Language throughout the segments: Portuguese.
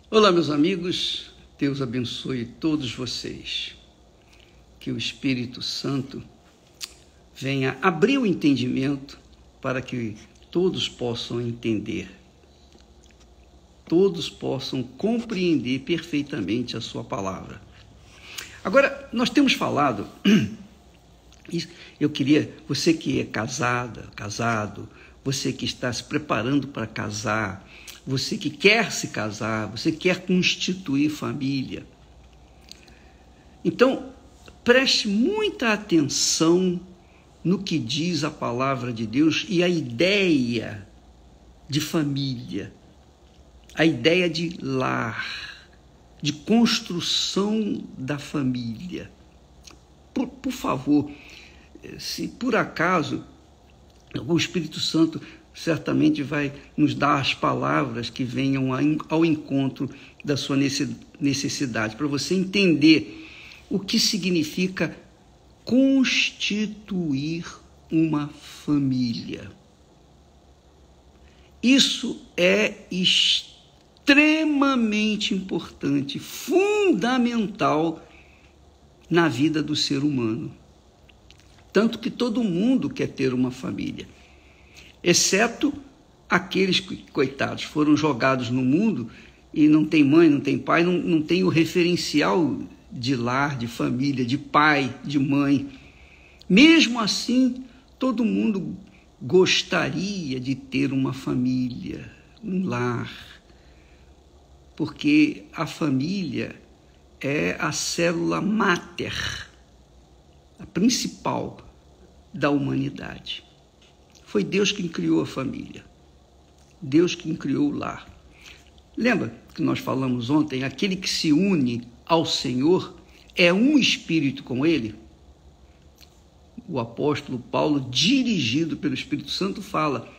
Olá, meus amigos, Deus abençoe todos vocês. Que o Espírito Santo venha abrir o entendimento para que todos possam entender, todos possam compreender perfeitamente a sua palavra. Agora, nós temos falado, eu queria, você que é casado, você que está se preparando para casar, você que quer se casar, você quer constituir família. Então, preste muita atenção no que diz a palavra de Deus e a ideia de família, a ideia de lar, de construção da família. Por favor, se por acaso o Espírito Santo certamente vai nos dar as palavras que venham ao encontro da sua necessidade, para você entender o que significa constituir uma família. Isso é extremamente importante, fundamental na vida do ser humano. Tanto que todo mundo quer ter uma família, exceto aqueles que, coitados, foram jogados no mundo e não tem mãe, não tem pai, não tem o referencial de lar, de família, de pai, de mãe. Mesmo assim, todo mundo gostaria de ter uma família, um lar, porque a família é a célula máter, a principal da humanidade. Foi Deus quem criou a família, Deus quem criou o lar. Lembra que nós falamos ontem, aquele que se une ao Senhor é um espírito com Ele? O apóstolo Paulo, dirigido pelo Espírito Santo, fala,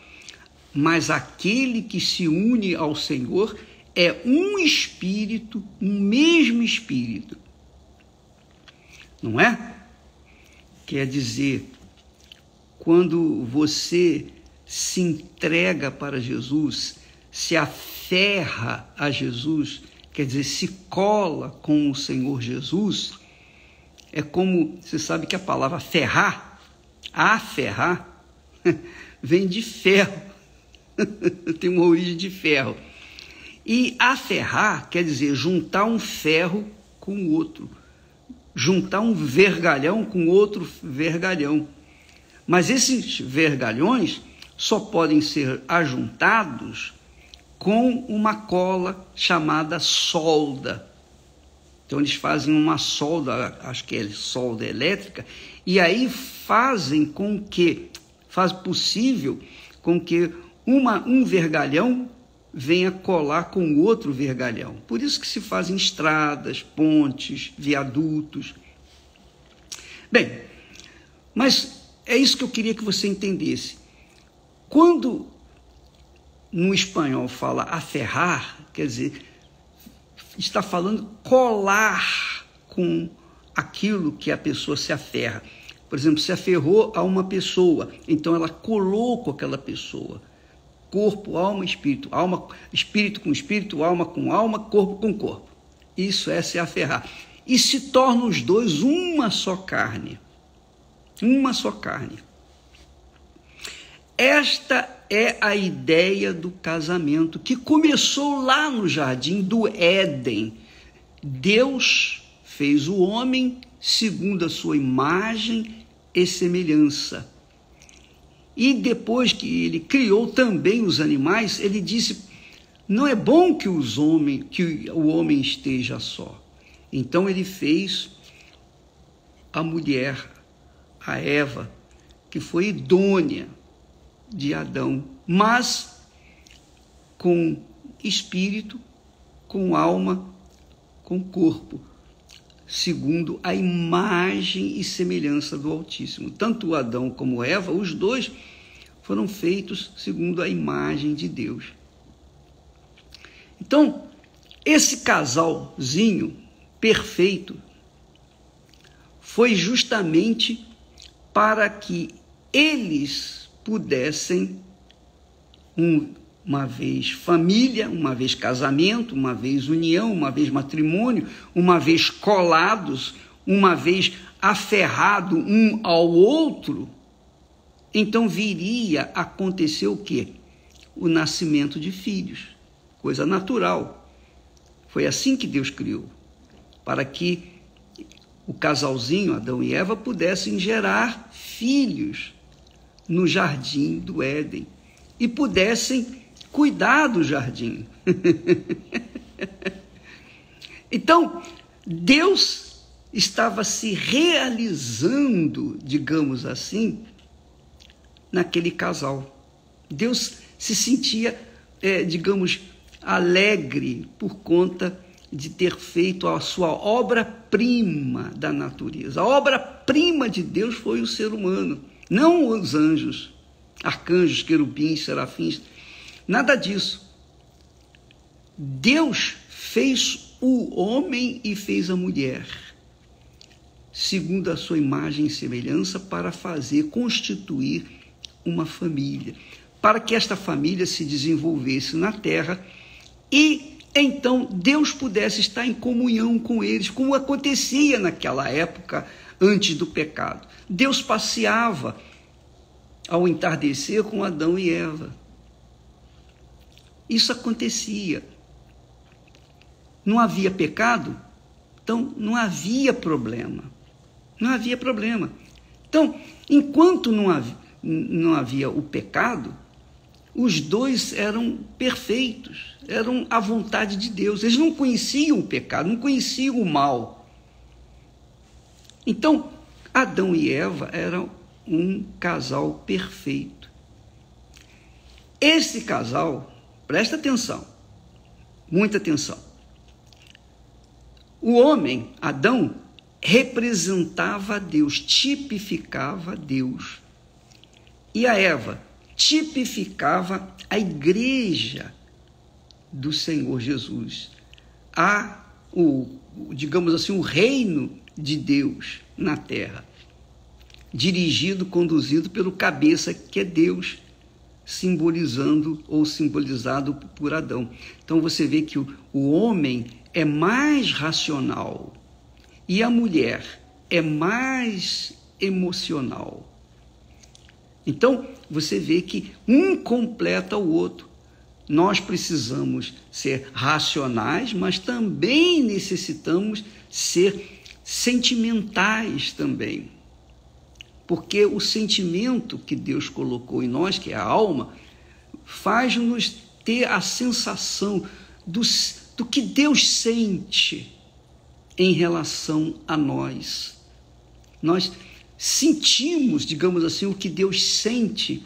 mas aquele que se une ao Senhor é um espírito, um mesmo espírito. Não é? Quer dizer, quando você se entrega para Jesus, se aferra a Jesus, quer dizer, se cola com o Senhor Jesus, é como, você sabe que a palavra aferrar, vem de ferro, tem uma origem de ferro. E aferrar quer dizer juntar um ferro com o outro, juntar um vergalhão com outro vergalhão. Mas esses vergalhões só podem ser ajuntados com uma cola chamada solda. Então eles fazem uma solda, acho que é solda elétrica, e aí faz possível com que um vergalhão venha colar com o outro vergalhão. Por isso que se fazem estradas, pontes, viadutos. Bem, mas é isso que eu queria que você entendesse. Quando no espanhol fala aferrar, quer dizer, está falando colar com aquilo que a pessoa se aferra. Por exemplo, se aferrou a uma pessoa, então ela colou com aquela pessoa. Corpo, alma, espírito com espírito, alma com alma, corpo com corpo. Isso é se aferrar. E se tornam os dois uma só carne. Uma só carne. Esta é a ideia do casamento, que começou lá no jardim do Éden. Deus fez o homem segundo a sua imagem e semelhança. E depois que ele criou também os animais, ele disse, não é bom que o homem esteja só. Então ele fez a mulher, a Eva, que foi idônea de Adão, mas com espírito, com alma, com corpo, segundo a imagem e semelhança do Altíssimo. Tanto Adão como Eva, os dois foram feitos segundo a imagem de Deus. Então, esse casalzinho perfeito foi justamente para que eles pudessem, um uma vez família, uma vez casamento, uma vez união, uma vez matrimônio, uma vez colados, uma vez aferrado um ao outro, então viria a acontecer o quê? O nascimento de filhos, coisa natural. Foi assim que Deus criou, para que o casalzinho, Adão e Eva, pudessem gerar filhos no jardim do Éden e pudessem cuidar do jardim. Então, Deus estava se realizando, digamos assim, naquele casal. Deus se sentia, digamos, alegre por conta de ter feito a sua obra-prima da natureza. A obra-prima de Deus foi o ser humano, não os anjos, arcanjos, querubins, serafins, nada disso. Deus fez o homem e fez a mulher, segundo a sua imagem e semelhança, para constituir uma família, para que esta família se desenvolvesse na terra e então Deus pudesse estar em comunhão com eles, como acontecia naquela época antes do pecado. Deus passeava ao entardecer com Adão e Eva. Isso acontecia. Não havia pecado, então não havia problema. Não havia problema. Então, enquanto não havia o pecado, os dois eram perfeitos, eram a vontade de Deus. Eles não conheciam o pecado, não conheciam o mal. Então, Adão e Eva eram um casal perfeito. Esse casal, presta atenção, muita atenção. O homem, Adão, representava Deus, tipificava Deus. E a Eva tipificava a igreja do Senhor Jesus, digamos assim, o reino de Deus na terra, dirigido, conduzido pelo cabeça, que é Deus, simbolizando ou simbolizado por Adão. Então você vê que o homem é mais racional e a mulher é mais emocional. Então, você vê que um completa o outro. Nós precisamos ser racionais, mas também necessitamos ser sentimentais também. Porque o sentimento que Deus colocou em nós, que é a alma, faz-nos ter a sensação do que Deus sente em relação a nós. Nós sentimos, digamos assim, o que Deus sente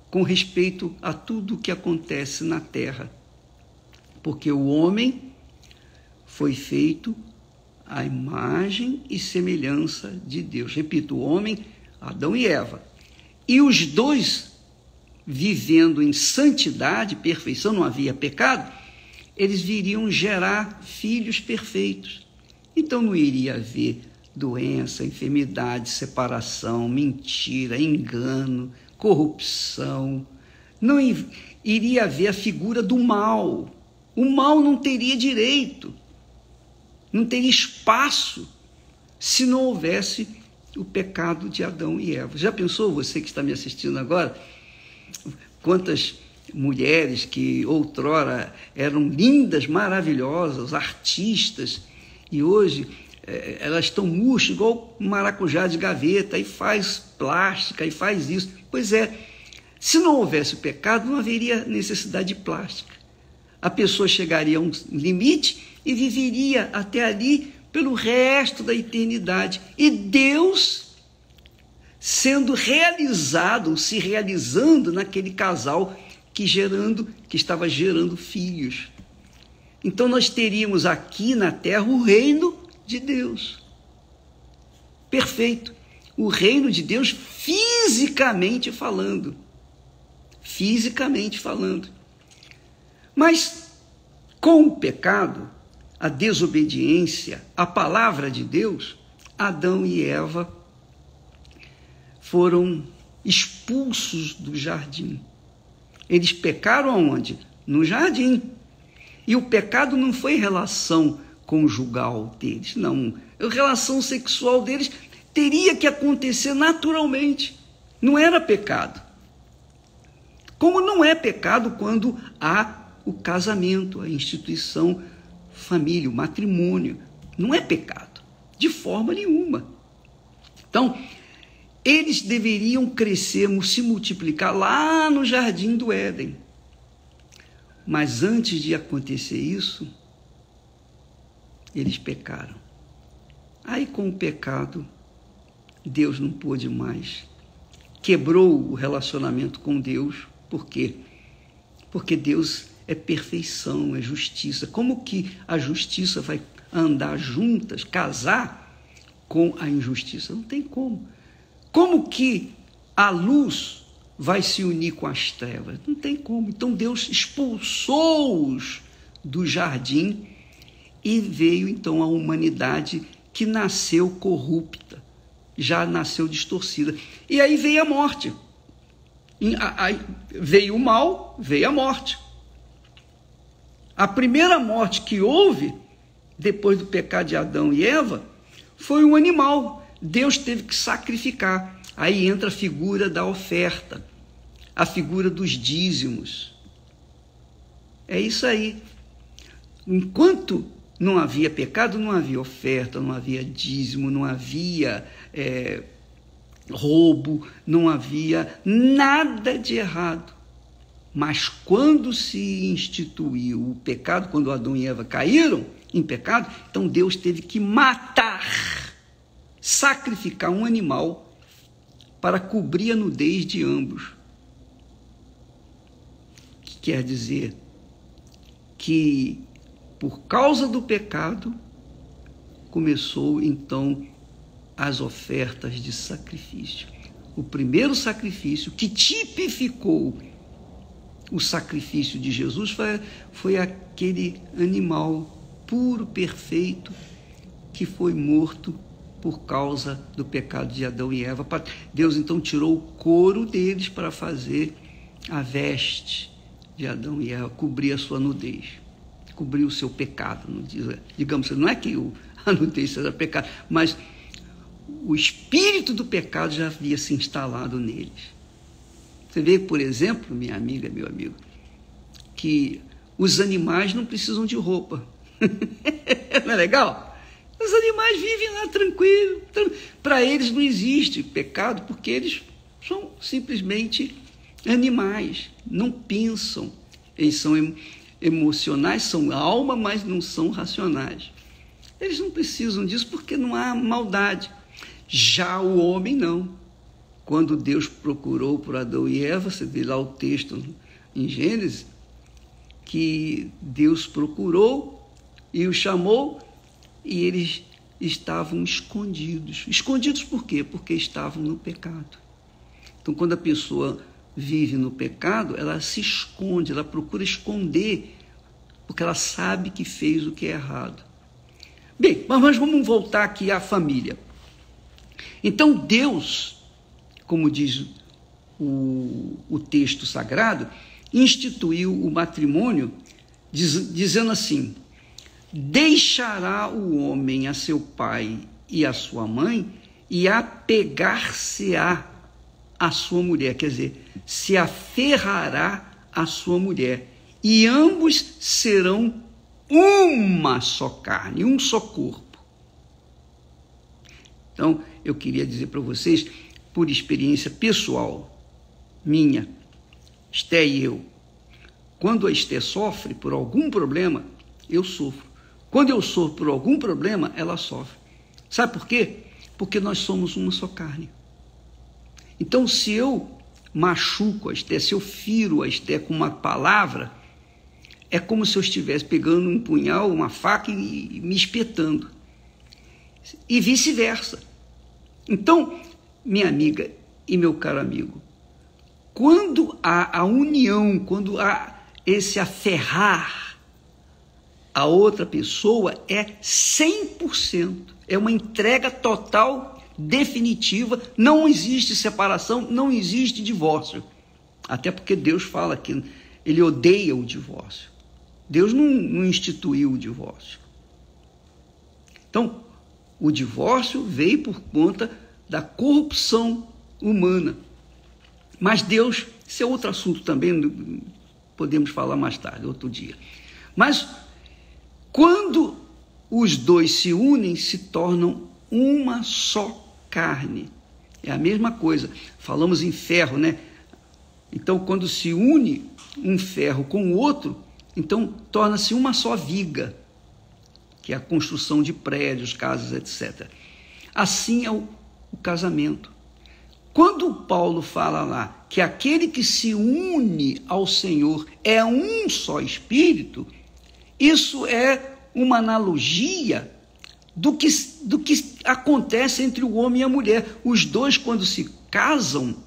com respeito a tudo o que acontece na terra. Porque o homem foi feito à imagem e semelhança de Deus. Repito, o homem, Adão e Eva. E os dois, vivendo em santidade, perfeição, não havia pecado, eles viriam gerar filhos perfeitos. Então não iria haver doença, enfermidade, separação, mentira, engano, corrupção. Não iria haver a figura do mal. O mal não teria direito, não teria espaço se não houvesse o pecado de Adão e Eva. Já pensou, você que está me assistindo agora, quantas mulheres que outrora eram lindas, maravilhosas, artistas, e hoje elas estão murchas, igual maracujá de gaveta, e faz plástica, e faz isso. Pois é, se não houvesse o pecado, não haveria necessidade de plástica. A pessoa chegaria a um limite e viveria até ali pelo resto da eternidade. E Deus sendo realizado, se realizando naquele casal que estava gerando filhos. Então nós teríamos aqui na terra o reino de Deus, perfeito, o reino de Deus fisicamente falando, mas com o pecado, a desobediência, a palavra de Deus, Adão e Eva foram expulsos do jardim. Eles pecaram aonde? No jardim. E o pecado não foi relação conjugal deles, não. A relação sexual deles teria que acontecer naturalmente. Não era pecado. Como não é pecado quando há o casamento, a instituição família, o matrimônio. Não é pecado, de forma nenhuma. Então, eles deveriam crescer, se multiplicar lá no jardim do Éden. Mas antes de acontecer isso, eles pecaram. Aí, com o pecado, Deus não pôde mais. Quebrou o relacionamento com Deus. Por quê? Porque Deus é perfeição, é justiça. Como que a justiça vai andar juntas, casar com a injustiça? Não tem como. Como que a luz vai se unir com as trevas? Não tem como. Então Deus expulsou-os do jardim e veio então a humanidade que nasceu corrupta, já nasceu distorcida. E aí veio a morte. Veio o mal, veio a morte. A primeira morte que houve, depois do pecado de Adão e Eva, foi um animal. Deus teve que sacrificar. Aí entra a figura da oferta, a figura dos dízimos. É isso aí. Enquanto não havia pecado, não havia oferta, não havia dízimo, não havia roubo, não havia nada de errado. Mas quando se instituiu o pecado, quando Adão e Eva caíram em pecado, então Deus teve que matar, sacrificar um animal para cobrir a nudez de ambos. Que quer dizer que, por causa do pecado, começou então as ofertas de sacrifício. O primeiro sacrifício que tipificou o sacrifício de Jesus foi aquele animal puro, perfeito, que foi morto por causa do pecado de Adão e Eva. Deus então tirou o couro deles para fazer a veste de Adão e Eva, cobrir a sua nudez, cobrir o seu pecado. Digamos, não é que a nudez seja pecado, mas o espírito do pecado já havia se instalado neles. Você vê, por exemplo, minha amiga, meu amigo, que os animais não precisam de roupa. Não é legal? Os animais vivem lá tranquilo. Para eles não existe pecado, porque eles são simplesmente animais, não pensam. Eles são emocionais, são alma, mas não são racionais. Eles não precisam disso porque não há maldade. Já o homem não. Quando Deus procurou por Adão e Eva, você vê lá o texto em Gênesis, que Deus procurou e os chamou e eles estavam escondidos. Escondidos por quê? Porque estavam no pecado. Então, quando a pessoa vive no pecado, ela se esconde, ela procura esconder, porque ela sabe que fez o que é errado. Bem, mas vamos voltar aqui à família. Então, Deus, como diz o texto sagrado, instituiu o matrimônio dizendo assim: deixará o homem a seu pai e a sua mãe e apegar-se-á à sua mulher, quer dizer, se aferrará à sua mulher, e ambos serão uma só carne, um só corpo. Então, eu queria dizer para vocês, por experiência pessoal minha, Esté e eu, quando a Esté sofre por algum problema, eu sofro. Quando eu sofro por algum problema, ela sofre. Sabe por quê? Porque nós somos uma só carne. Então, se eu machuco a Esté, se eu firo a Esté com uma palavra, é como se eu estivesse pegando um punhal, uma faca e me espetando. E vice-versa. Então, minha amiga e meu caro amigo, quando há a união, quando há esse aferrar a outra pessoa, é 100%, é uma entrega total, definitiva, não existe separação, não existe divórcio. Até porque Deus fala que ele odeia o divórcio. Deus não instituiu o divórcio. Então, o divórcio veio por conta da corrupção humana. Mas Deus, isso é outro assunto também, podemos falar mais tarde, outro dia. Mas quando os dois se unem, se tornam uma só carne. É a mesma coisa. Falamos em ferro, né? Então, quando se une um ferro com o outro, então torna-se uma só viga, que é a construção de prédios, casas, etc. Assim é o casamento. Quando Paulo fala lá que aquele que se une ao Senhor é um só espírito, isso é uma analogia do que acontece entre o homem e a mulher. Os dois, quando se casam,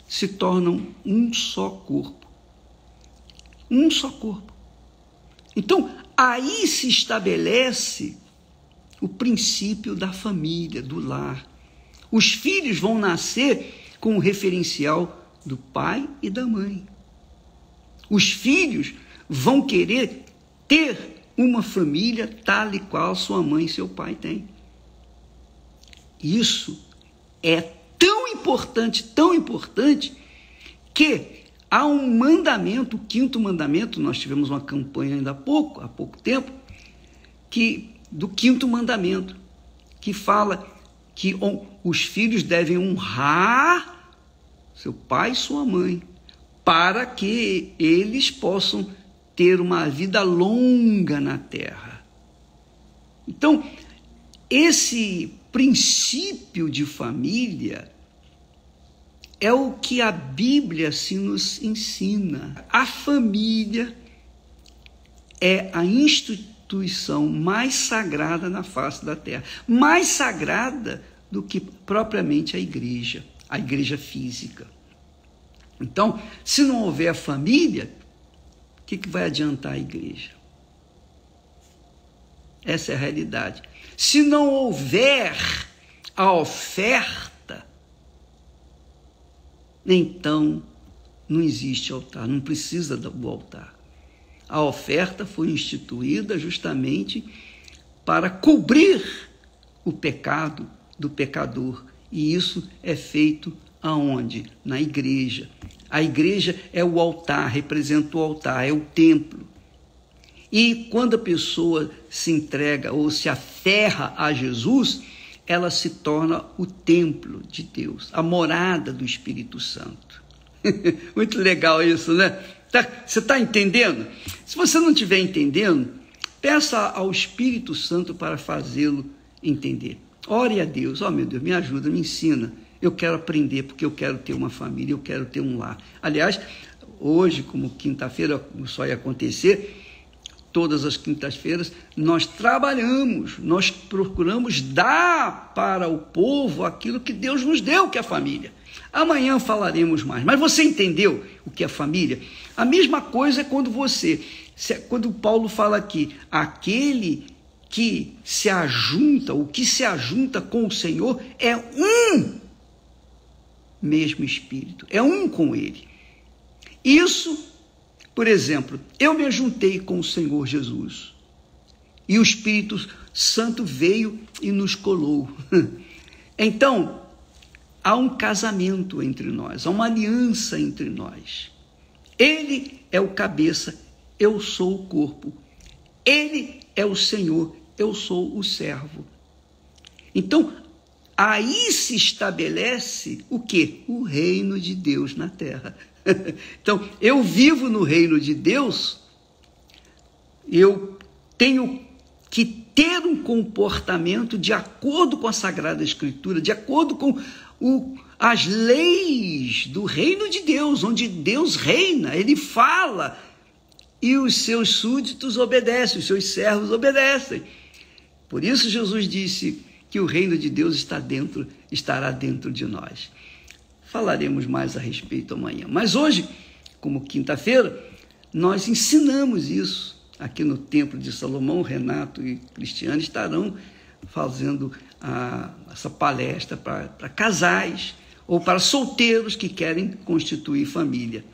se tornam um só corpo. Um só corpo. Então, aí se estabelece o princípio da família, do lar. Os filhos vão nascer com o referencial do pai e da mãe. Os filhos vão querer ter uma família tal e qual sua mãe e seu pai têm. Isso é tão importante, que há um mandamento, o 5º mandamento, nós tivemos uma campanha ainda há pouco tempo, do 5º mandamento, que fala que os filhos devem honrar seu pai e sua mãe, para que eles possam ter uma vida longa na terra. Então, esse princípio de família é o que a Bíblia se nos ensina. A família é a instituição mais sagrada na face da terra, mais sagrada do que propriamente a igreja física. Então, se não houver família, o que vai adiantar a igreja? Essa é a realidade. Se não houver a oferta, então não existe altar, não precisa do altar. A oferta foi instituída justamente para cobrir o pecado do pecador. E isso é feito aonde? Na igreja. A igreja é o altar, representa o altar, é o templo. E quando a pessoa se entrega ou se aferra a Jesus, ela se torna o templo de Deus, a morada do Espírito Santo. Muito legal isso, né? Você está entendendo? Se você não estiver entendendo, peça ao Espírito Santo para fazê-lo entender. Ore a Deus, meu Deus, me ajuda, me ensina. Eu quero aprender, porque eu quero ter uma família, eu quero ter um lar. Aliás, hoje, como quinta-feira só ia acontecer, todas as quintas-feiras, nós trabalhamos, nós procuramos dar para o povo aquilo que Deus nos deu, que é a família. Amanhã falaremos mais, mas você entendeu o que é família? A mesma coisa é quando Paulo fala aqui, aquele que se ajunta, o que se ajunta com o Senhor é um mesmo Espírito, é um com Ele. Isso, por exemplo, eu me ajuntei com o Senhor Jesus e o Espírito Santo veio e nos colou. Então, há um casamento entre nós, há uma aliança entre nós. Ele é o cabeça, eu sou o corpo. Ele é o Senhor, eu sou o servo. Então, aí se estabelece o quê? O reino de Deus na terra. Então, eu vivo no reino de Deus, eu tenho que ter um comportamento de acordo com a Sagrada Escritura, de acordo com as leis do reino de Deus, onde Deus reina, Ele fala, e os seus súditos obedecem, os seus servos obedecem. Por isso Jesus disse que o reino de Deus estará dentro de nós. Falaremos mais a respeito amanhã. Mas hoje, como quinta-feira, nós ensinamos isso. Aqui no Templo de Salomão, Renato e Cristiane estarão fazendo essa palestra para casais, ou para solteiros que querem constituir família.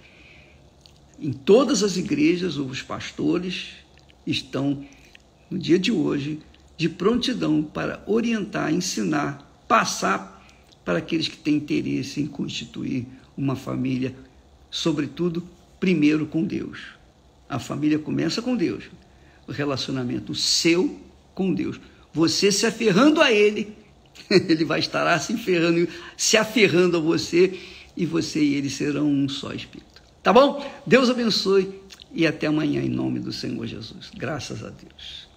Em todas as igrejas, os pastores estão, no dia de hoje, de prontidão para orientar, ensinar, passar para aqueles que têm interesse em constituir uma família, sobretudo, primeiro com Deus. A família começa com Deus, o relacionamento seu com Deus. Você se aferrando a Ele, Ele vai estar se aferrando a você, e você e Ele serão um só Espírito. Tá bom? Deus abençoe e até amanhã em nome do Senhor Jesus. Graças a Deus.